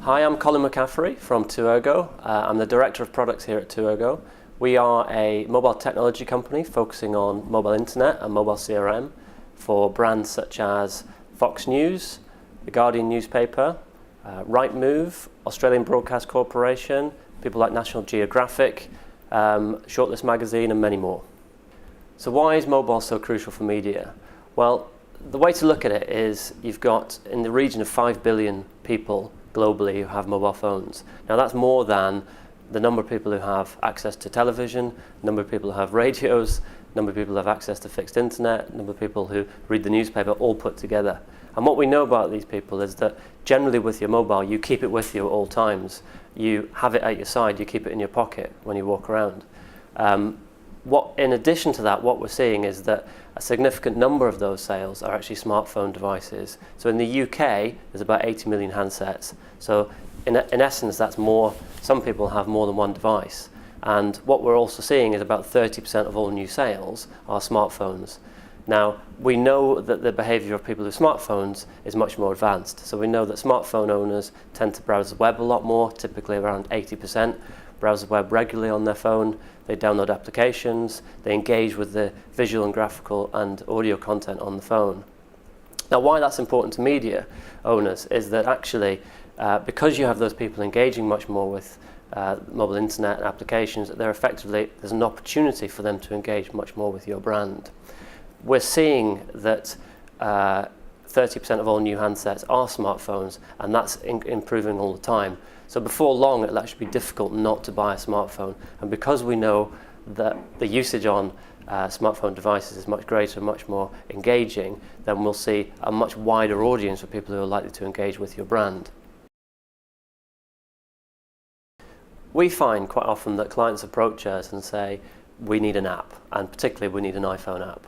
Hi, I'm Colin McCaffery from 2ergo. I'm the Director of Products here at 2ergo. We are a mobile technology company focusing on mobile internet and mobile CRM for brands such as Fox News, The Guardian newspaper, Rightmove, Australian Broadcast Corporation, people like National Geographic, Shortlist magazine and many more. So why is mobile so crucial for media? Well, the way to look at it is you've got in the region of 5 billion people globally who have mobile phones. Now that's more than the number of people who have access to television, number of people who have radios, number of people who have access to fixed internet, number of people who read the newspaper, all put together. And what we know about these people is that generally with your mobile, you keep it with you at all times. You have it at your side, you keep it in your pocket when you walk around. In addition to that, what we're seeing is that a significant number of those sales are actually smartphone devices. So in the UK, there's about 80 million handsets. So in essence, that's more. Some people have more than one device. And what we're also seeing is about 30% of all new sales are smartphones. Now, we know that the behavior of people with smartphones is much more advanced. So we know that smartphone owners tend to browse the web a lot more, typically around 80%. Browse the web regularly on their phone, they download applications, they engage with the visual and graphical and audio content on the phone. Now why that's important to media owners is that actually because you have those people engaging much more with mobile internet and applications, there's an opportunity for them to engage much more with your brand. We're seeing that 30% of all new handsets are smartphones, and that's improving all the time. So before long, it'll actually be difficult not to buy a smartphone. And because we know that the usage on smartphone devices is much greater, much more engaging, then we'll see a much wider audience of people who are likely to engage with your brand. We find quite often that clients approach us and say, we need an app, and particularly we need an iPhone app.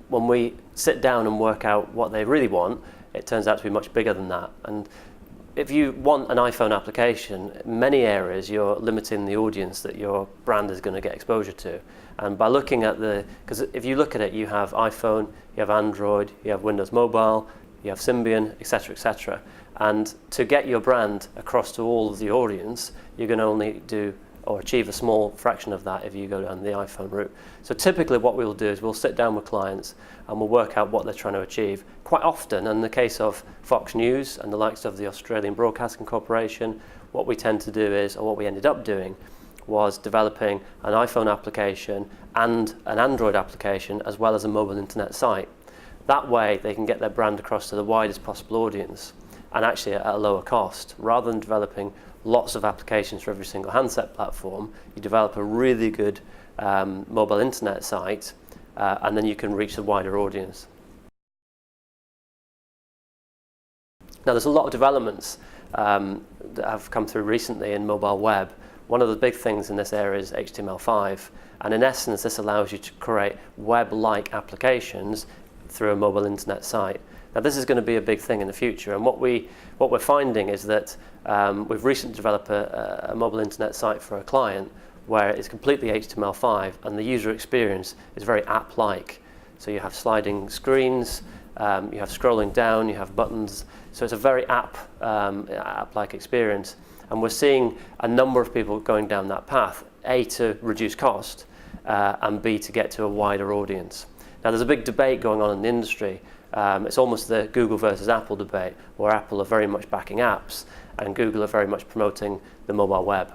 When we sit down and work out what they really want, it turns out to be much bigger than that. And if you want an iPhone application, in many areas you're limiting the audience that your brand is going to get exposure to. And by looking at because if you look at it, you have iPhone, you have Android, you have Windows Mobile, you have Symbian, etc., etc. And to get your brand across to all of the audience, you're going to only do or achieve a small fraction of that if you go down the iPhone route. So typically what we'll do is we'll sit down with clients and we'll work out what they're trying to achieve. Quite often, in the case of Fox News and the likes of the Australian Broadcasting Corporation, what we tend to do is, or what we ended up doing, was developing an iPhone application and an Android application as well as a mobile internet site. That way they can get their brand across to the widest possible audience and actually at a lower cost. Rather than developing lots of applications for every single handset platform, you develop a really good mobile internet site and then you can reach a wider audience. Now there's a lot of developments that have come through recently in mobile web. One of the big things in this area is HTML5, and in essence this allows you to create web-like applications through a mobile internet site. Now this is going to be a big thing in the future, and what we're finding is that we've recently developed a mobile internet site for a client where it's completely HTML5 and the user experience is very app-like. So you have sliding screens, you have scrolling down, you have buttons, so it's a very app-like experience. And we're seeing a number of people going down that path, A, to reduce cost, and B, to get to a wider audience. Now there's a big debate going on in the industry. It's almost the Google versus Apple debate, where Apple are very much backing apps and Google are very much promoting the mobile web.